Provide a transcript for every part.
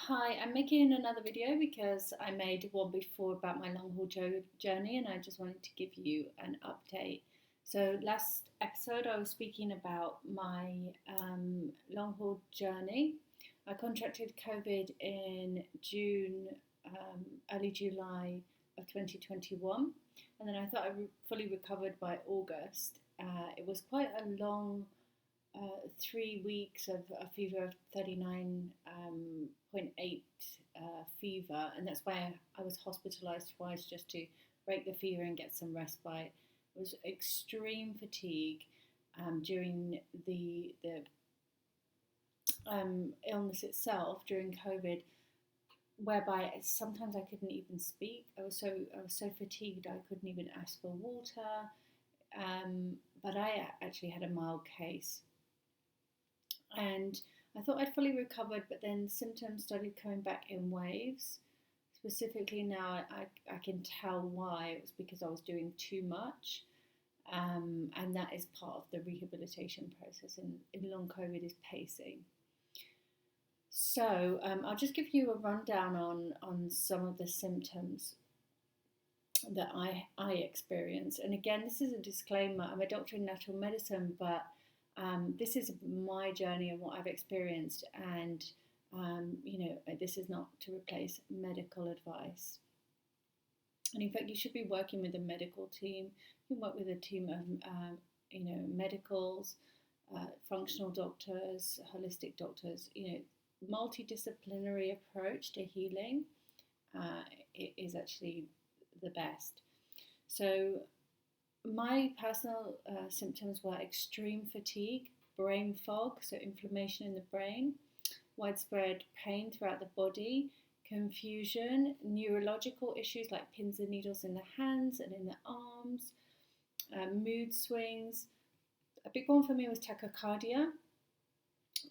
Hi, I'm making another video because I made one before about my long haul journey and I just wanted to give you an update. So, last episode I was speaking about my long haul journey. I contracted COVID in June, early July of 2021, and then I thought fully recovered by August. It was quite a long 3 weeks of a fever of 39.8 fever, and that's why I was hospitalised twice just to break the fever and get some respite. It was extreme fatigue during the illness itself during COVID, whereby sometimes I couldn't even speak. I was so fatigued I couldn't even ask for water. But I actually had a mild case. And I thought I'd fully recovered, but then symptoms started coming back in waves. Specifically, now I can tell why. It was because I was doing too much, and that is part of the rehabilitation process in long COVID is pacing. So I'll just give you a rundown on some of the symptoms that I experienced. And again, this is a disclaimer. I'm a doctor in natural medicine, but this is my journey and what I've experienced, and this is not to replace medical advice. And in fact, you should be working with a medical team. You can work with a team of medicals, functional doctors, holistic doctors. Multidisciplinary approach to healing is actually the best. So my personal symptoms were extreme fatigue, brain fog, so inflammation in the brain, widespread pain throughout the body, confusion, neurological issues like pins and needles in the hands and in the arms, mood swings. A big one for me was tachycardia,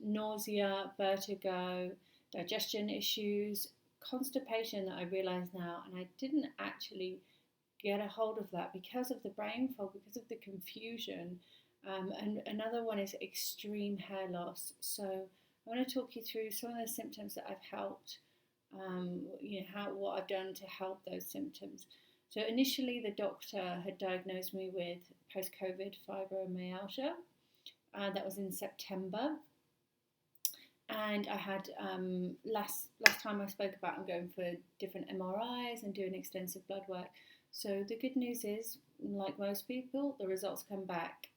nausea, vertigo, digestion issues, constipation that I realise now, and I didn't actually get a hold of that because of the brain fog, because of the confusion. And another one is extreme hair loss. So I want to talk you through some of the symptoms that I've helped, what I've done to help those symptoms. So initially the doctor had diagnosed me with post-COVID fibromyalgia. That was in September. And I had, last time I spoke about, I'm going for different MRIs and doing extensive blood work. So the good news is, like most people, the results come back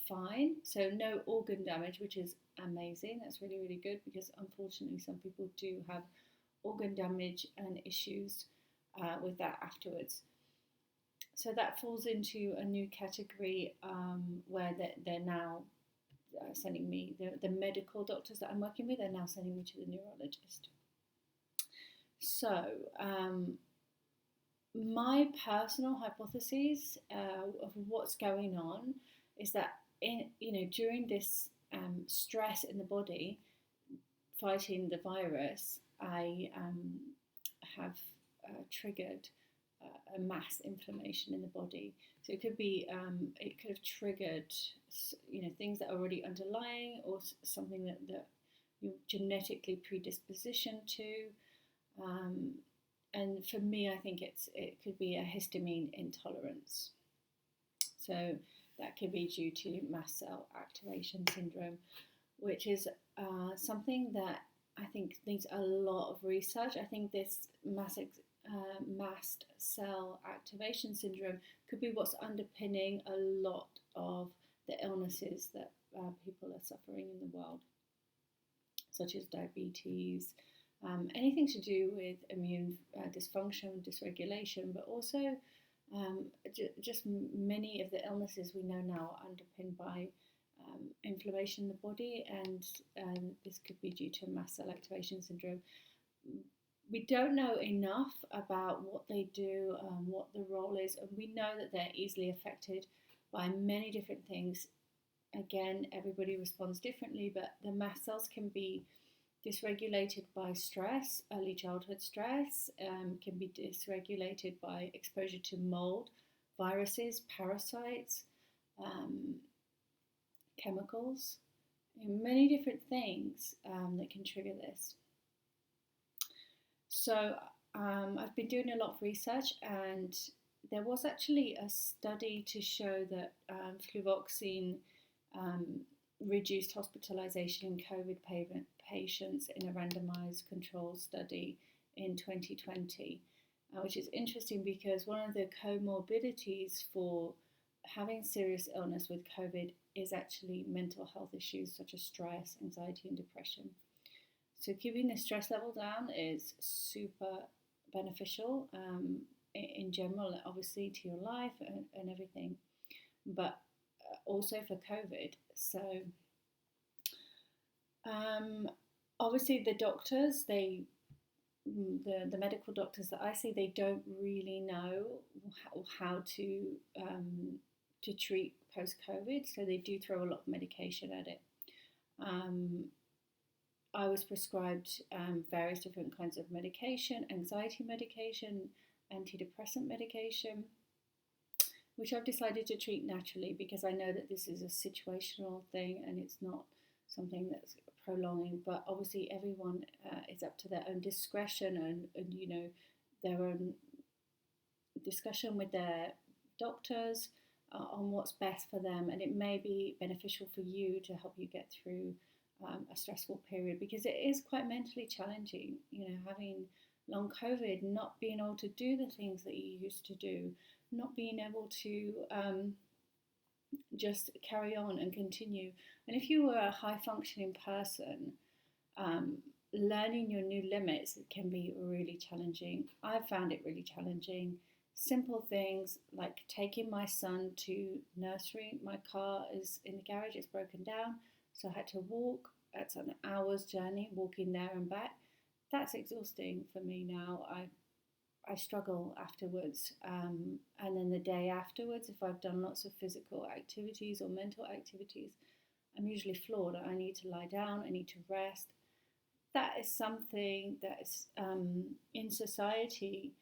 fine. So no organ damage, which is amazing. That's really, really good, because unfortunately some people do have organ damage and issues with that afterwards. So that falls into a new category where they're now sending me, the medical doctors that I'm working with are now sending me to the neurologist. So my personal hypothesis of what's going on is that during this stress in the body fighting the virus, I have triggered a mass inflammation in the body. So it could have triggered things that are already underlying, or something that you're genetically predispositioned to. And for me, I think it could be a histamine intolerance. So that could be due to mast cell activation syndrome, which is something that I think needs a lot of research. I think this mast cell activation syndrome could be what's underpinning a lot of the illnesses that people are suffering in the world, such as diabetes, anything to do with immune dysfunction, dysregulation, but also just many of the illnesses we know now are underpinned by inflammation in the body, and this could be due to mast cell activation syndrome. We don't know enough about what they do, what the role is, and we know that they're easily affected by many different things. Again, everybody responds differently, but the mast cells can be dysregulated by stress, early childhood stress, can be dysregulated by exposure to mold, viruses, parasites, chemicals, many different things that can trigger this. So I've been doing a lot of research, and there was actually a study to show that fluvoxamine um, reduced hospitalization in COVID patients in a randomized control study in 2020, which is interesting because one of the comorbidities for having serious illness with COVID is actually mental health issues such as stress, anxiety, and depression. So keeping the stress level down is super beneficial in general, obviously to your life and everything, but also for COVID. So obviously the doctors, the medical doctors that I see, they don't really know how to treat post COVID, so they do throw a lot of medication at it. I was prescribed various different kinds of medication, anxiety medication, antidepressant medication, which I've decided to treat naturally because I know that this is a situational thing and it's not something that's prolonging. But obviously, everyone is up to their own discretion and you know, their own discussion with their doctors on what's best for them, and it may be beneficial for you to help you get through a stressful period, because it is quite mentally challenging, you know, having long COVID, not being able to do the things that you used to do, not being able to just carry on and continue. And if you were a high functioning person, learning your new limits can be really challenging. I've found it really challenging. Simple things like taking my son to nursery. My car is in the garage, it's broken down, so I had to walk. It's an hour's journey walking there and back. That's exhausting for me now. I struggle afterwards. And then the day afterwards, if I've done lots of physical activities or mental activities, I'm usually floored. I need to lie down, I need to rest. That is something that is in society,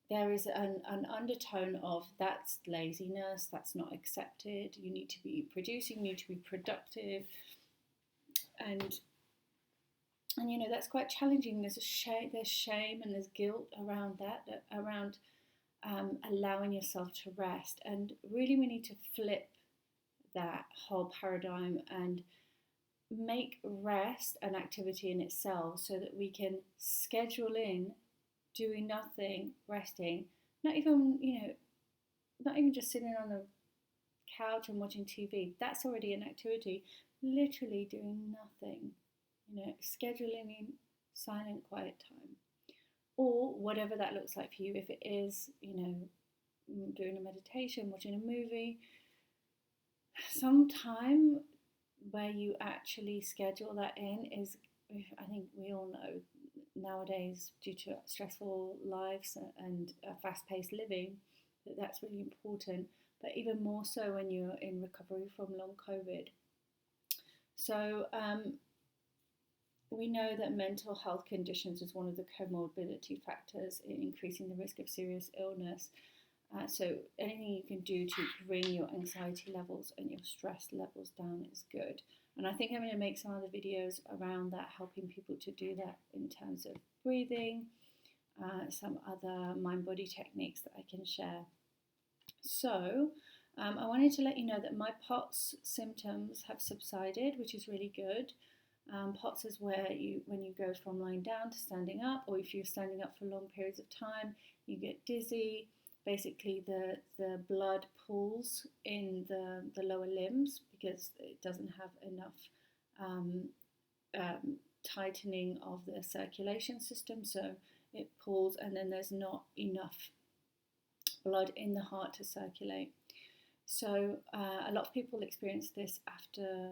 there is an undertone of that's laziness, that's not accepted, you need to be producing, you need to be productive, and you know, that's quite challenging. There's shame and there's guilt around that, around allowing yourself to rest. And really, we need to flip that whole paradigm and make rest an activity in itself, so that we can schedule in doing nothing, resting, not even, you know, not even just sitting on the couch and watching TV. That's already an activity. Literally doing nothing, you know, scheduling in silent, quiet time, or whatever that looks like for you. If it is, you know, doing a meditation, watching a movie, some time where you actually schedule that in is, I think we all know nowadays, due to stressful lives and fast-paced living, that's really important, but even more so when you're in recovery from long COVID. So we know that mental health conditions is one of the comorbidity factors in increasing the risk of serious illness. So anything you can do to bring your anxiety levels and your stress levels down is good. And I think I'm going to make some other videos around that, helping people to do that in terms of breathing, some other mind-body techniques that I can share. So I wanted to let you know that my POTS symptoms have subsided, which is really good. POTS is where when you go from lying down to standing up, or if you're standing up for long periods of time, you get dizzy. Basically, the blood pools in the lower limbs because it doesn't have enough tightening of the circulation system, so it pools, and then there's not enough blood in the heart to circulate. So a lot of people experience this after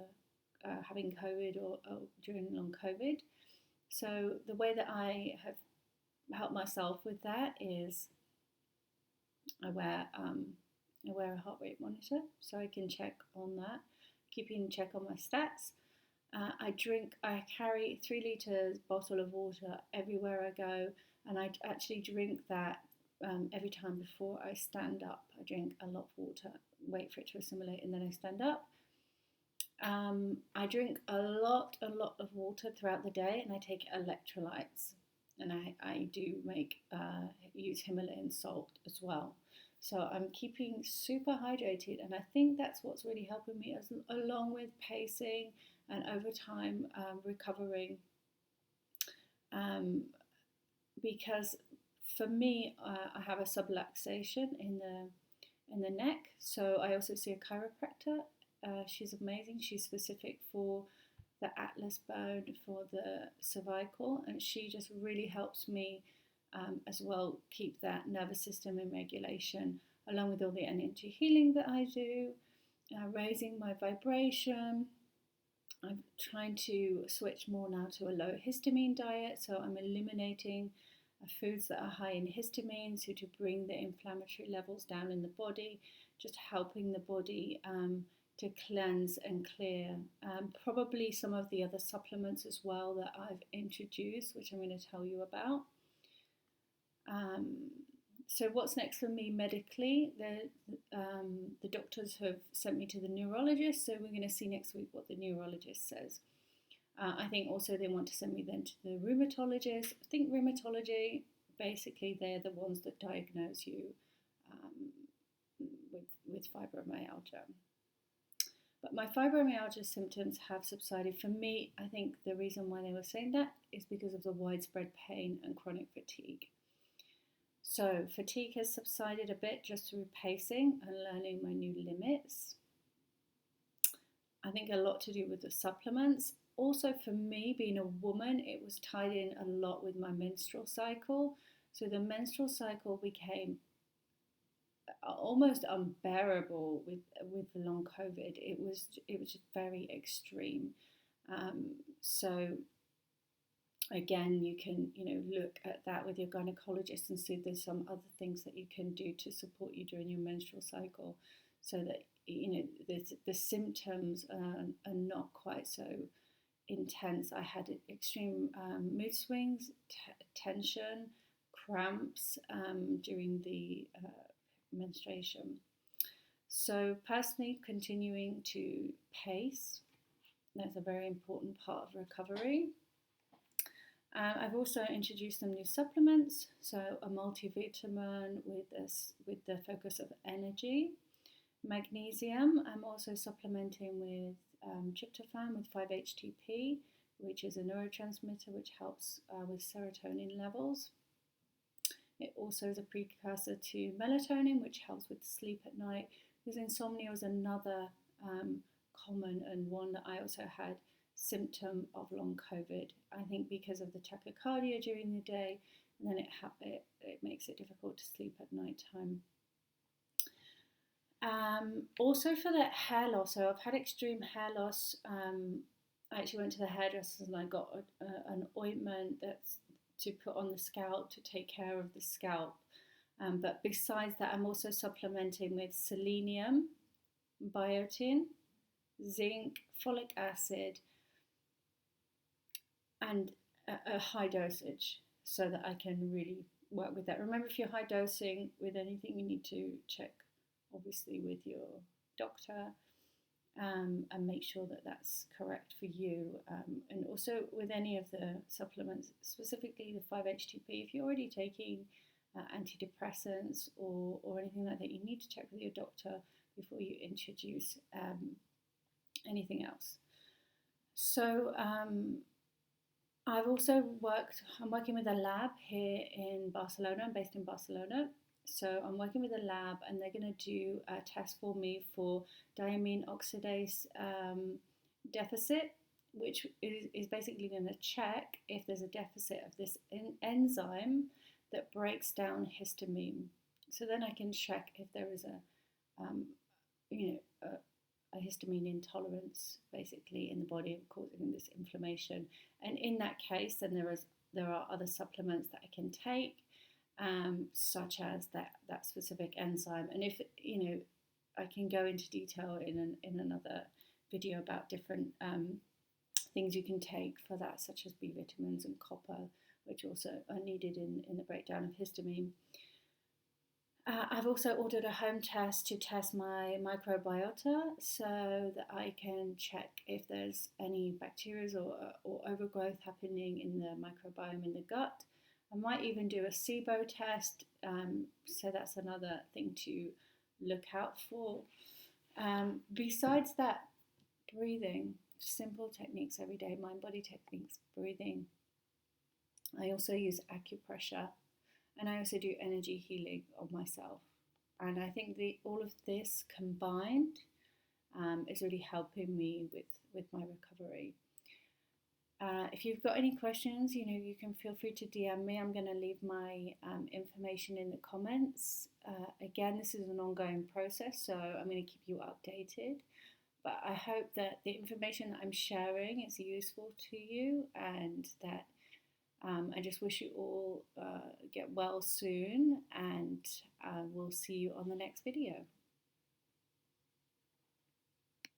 having COVID or during long COVID. So the way that I have helped myself with that is I wear a heart rate monitor so I can check on that, keeping check on my stats. I carry 3 litres bottle of water everywhere I go, and I actually drink that every time before I stand up. I drink a lot of water, wait for it to assimilate, and then I stand up. I drink a lot of water throughout the day, and I take electrolytes, and I do use Himalayan salt as well. So I'm keeping super hydrated, and I think that's what's really helping me, along with pacing and over time recovering. Because for me, I have a subluxation in the neck, so I also see a chiropractor. She's amazing. She's specific for the atlas bone, for the cervical, and she just really helps me as well keep that nervous system in regulation, along with all the energy healing that I do, raising my vibration. I'm trying to switch more now to a low histamine diet, so I'm eliminating foods that are high in histamine, so to bring the inflammatory levels down in the body, just helping the body to cleanse and clear. Probably some of the other supplements as well that I've introduced, which I'm going to tell you about. So what's next for me medically? The doctors have sent me to the neurologist, so we're going to see next week what the neurologist says. I think also they want to send me then to the rheumatologist. I think rheumatology, basically they're the ones that diagnose you with fibromyalgia. But my fibromyalgia symptoms have subsided. For me, I think the reason why they were saying that is because of the widespread pain and chronic fatigue. So fatigue has subsided a bit just through pacing and learning my new limits. I think a lot to do with the supplements. Also for me, being a woman, it was tied in a lot with my menstrual cycle. So the menstrual cycle became almost unbearable with the long COVID. It was just very extreme. So again, you can look at that with your gynecologist and see if there's some other things that you can do to support you during your menstrual cycle, so that the symptoms are not quite so intense. I had extreme mood swings, tension, cramps during the menstruation. So personally, continuing to pace, that's a very important part of recovery. I've also introduced some new supplements, so a multivitamin with the focus of energy, magnesium. I'm also supplementing with tryptophan with 5-HTP, which is a neurotransmitter which helps with serotonin levels. It also is a precursor to melatonin, which helps with sleep at night, because insomnia is another common and one that I also had symptom of long COVID. I think because of the tachycardia during the day, and then it makes it difficult to sleep at night time. Also for that hair loss, so I've had extreme hair loss. I actually went to the hairdresser and I got an ointment that's to put on the scalp to take care of the scalp. But besides that, I'm also supplementing with selenium, biotin, zinc, folic acid, and a high dosage, so that I can really work with that. Remember, if you're high dosing with anything, you need to check obviously with your doctor and make sure that that's correct for you. And also with any of the supplements, specifically the 5-HTP, if you're already taking antidepressants or anything like that, you need to check with your doctor before you introduce anything else. So I'm working with a lab here in Barcelona. I'm based in Barcelona. So I'm working with a lab, and they're going to do a test for me for diamine oxidase deficit, which is basically going to check if there's a deficit of this enzyme that breaks down histamine. So then I can check if there is a histamine intolerance basically in the body causing this inflammation. And in that case, then there are other supplements that I can take, such as that specific enzyme. And if I can go into detail in another video about different things you can take for that, such as B vitamins and copper, which also are needed in the breakdown of histamine. I've also ordered a home test to test my microbiota so that I can check if there's any bacteria or overgrowth happening in the microbiome in the gut. I might even do a SIBO test, so that's another thing to look out for. Besides that, breathing, simple techniques every day, mind body techniques, breathing. I also use acupressure, and I also do energy healing of myself. And I think all of this combined is really helping me with my recovery. If you've got any questions, you can feel free to DM me. I'm going to leave my information in the comments. Again, this is an ongoing process, so I'm going to keep you updated. But I hope that the information that I'm sharing is useful to you, and that I just wish you all get well soon, and we'll see you on the next video.